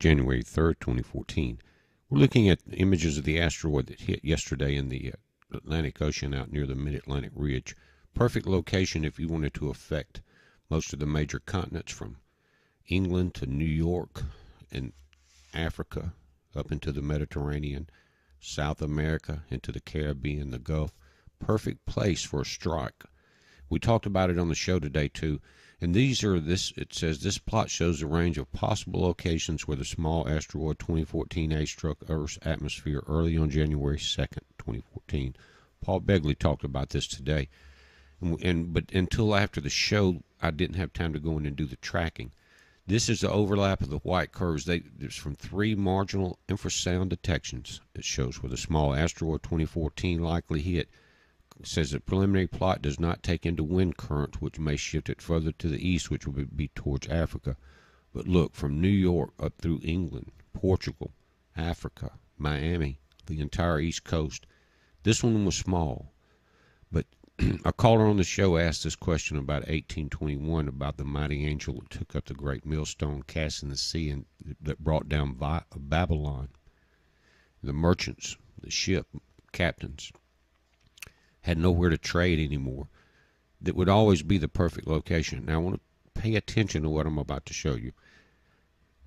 January 3rd, 2014. We're looking at images of the asteroid that hit yesterday in the Atlantic Ocean out near the Mid-Atlantic Ridge. Perfect location if you wanted to affect most of the major continents from England to New York and Africa up into the Mediterranean, South America, into the Caribbean, the Gulf. Perfect place for a strike. We talked about it on the show today too. And it says this plot shows a range of possible locations where the small asteroid 2014A struck Earth's atmosphere early on January 2nd, 2014. Paul Begley talked about this today. But until after the show, I didn't have time to go in and do the tracking. This is the overlap of the white curves. There's from 3 marginal infrasound detections. It shows where the small asteroid 2014 likely hit. It says the preliminary plot does not take into wind currents, which may shift it further to the east, which will be towards Africa. But look, from New York up through England, Portugal, Africa, Miami, the entire East Coast. This one was small. But a caller on the show asked this question about 1821, about the mighty angel that took up the great millstone cast in the sea and that brought down Babylon. The merchants, the ship captains, had nowhere to trade anymore. That would always be the perfect location. Now I want to pay attention to what I'm about to show you.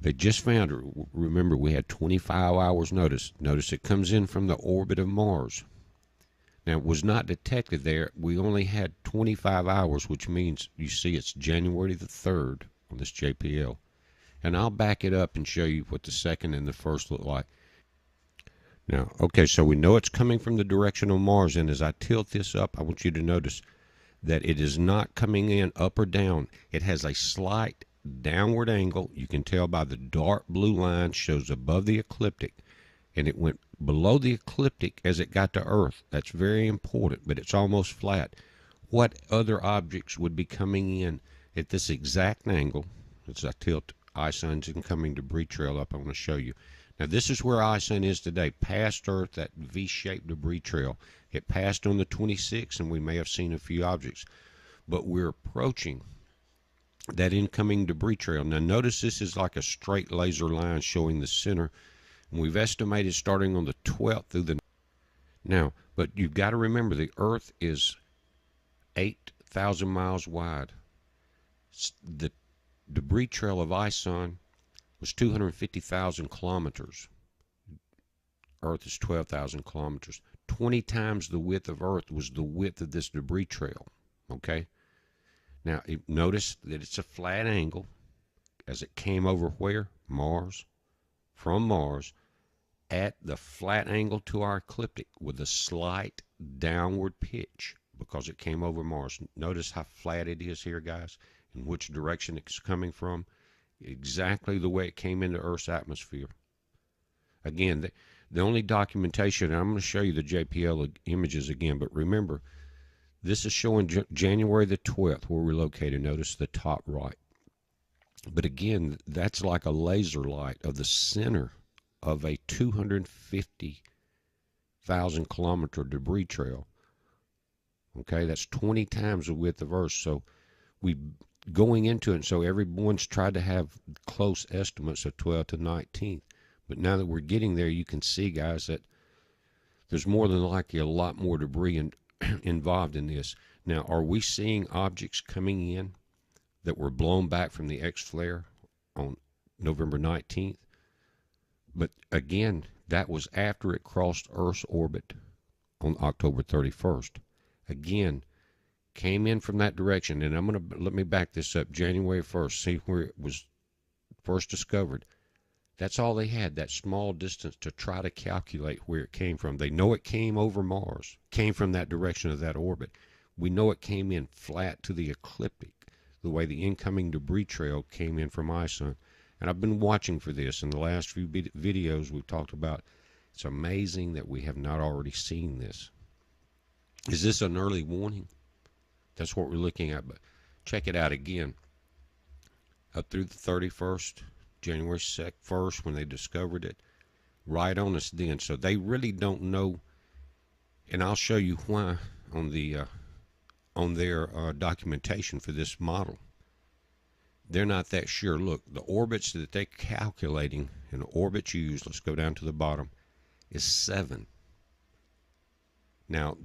They just found her. Remember, we had 25 hours notice. Notice it comes in from the orbit of Mars. Now, it was not detected there. We only had 25 hours, which means you see it's January the 3rd on this JPL. And I'll back it up and show you what the second and the first look like. Now, okay, so we know it's coming from the direction of Mars, and as I tilt this up, I want you to notice that it is not coming in up or down. It has a slight downward angle. You can tell by the dark blue line shows above the ecliptic, and it went below the ecliptic as it got to Earth. That's very important, but it's almost flat. What other objects would be coming in at this exact angle? As I tilt ISON's incoming debris trail up, I want to show you. Now, this is where ISON is today, past Earth, that V-shaped debris trail. It passed on the 26th, and we may have seen a few objects. But we're approaching that incoming debris trail. Now, notice this is like a straight laser line showing the center. And we've estimated starting on the 12th through the... Now, but you've got to remember, the Earth is 8,000 miles wide. The debris trail of ISON was 250,000 kilometers. Earth is 12,000 kilometers. 20 times the width of Earth was the width of this debris trail. Okay? Now, notice that it's a flat angle as it came over where? Mars. From Mars at the flat angle to our ecliptic with a slight downward pitch because it came over Mars. Notice how flat it is here, guys, and which direction it's coming from. Exactly the way it came into Earth's atmosphere. Again, the only documentation, and I'm going to show you the JPL images again, but remember, this is showing January the 12th where we're located. Notice the top right. But again, that's like a laser light of the center of a 250,000 kilometer debris trail. Okay, that's 20 times the width of Earth. So we going into it, so everyone's tried to have close estimates of 12th to 19th. But now that we're getting there, you can see, guys, that there's more than likely a lot more debris involved in this. Now, are we seeing objects coming in that were blown back from the X-flare on November 19th? But again, that was after it crossed Earth's orbit on October 31st. Again, came in from that direction, and I'm going to, let me back this up, January 1st, see where it was first discovered. That's all they had, that small distance to try to calculate where it came from. They know it came over Mars, came from that direction of that orbit. We know it came in flat to the ecliptic, the way the incoming debris trail came in from ISON. And I've been watching for this. In the last few videos we've talked about, it's amazing that we have not already seen this. Is this an early warning? That's what we're looking at. But check it out again. Up through the 31st, January 1st, when they discovered it, right on us then. So they really don't know, and I'll show you why on the on their documentation for this model. they're not that sure. Look, the orbits that they're calculating and the orbits used, let's go down to the bottom, is 7. Now,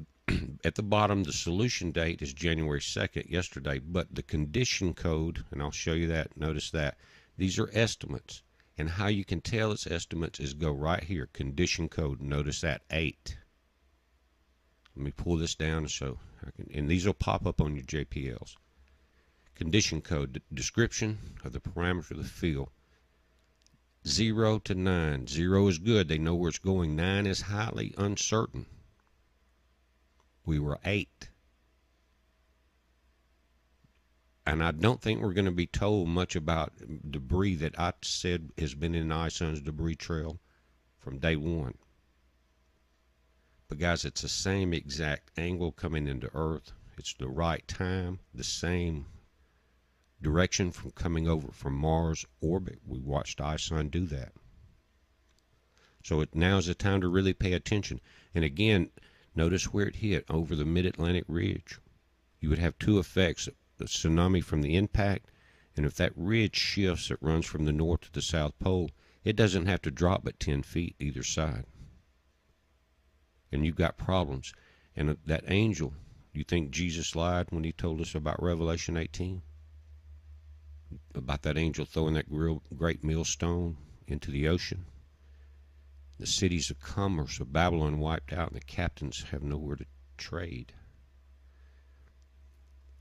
at the bottom, the solution date is January 2nd, yesterday, but the condition code, and I'll show you that, notice that, these are estimates. And how you can tell it's estimates is go right here, condition code, notice that, 8. Let me pull this down so I can, and these will pop up on your JPLs. Condition code, description of the parameter of the field, 0 to 9. 0 is good, they know where it's going. 9 is highly uncertain. We were 8. And I don't think we're going to be told much about debris that I said has been in ISON's debris trail from day 1. But guys, it's the same exact angle coming into Earth. It's the right time, the same direction from coming over from Mars orbit. We watched ISON do that. So now's the time to really pay attention. And again, notice where it hit, over the mid-Atlantic ridge. You would have 2 effects, the tsunami from the impact, and if that ridge shifts, it runs from the north to the south pole, it doesn't have to drop but 10 feet either side. And you've got problems. And that angel, you think Jesus lied when he told us about Revelation 18? About that angel throwing that great millstone into the ocean? The cities of commerce of Babylon wiped out, and the captains have nowhere to trade.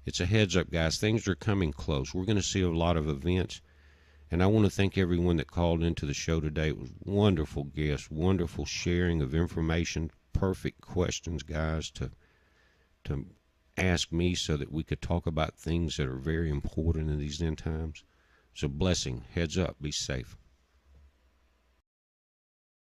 It's a heads up, guys. Things are coming close. We're going to see a lot of events. And I want to thank everyone that called into the show today. It was wonderful guests, wonderful sharing of information, perfect questions, guys, to ask me so that we could talk about things that are very important in these end times. It's a blessing. Heads up. Be safe.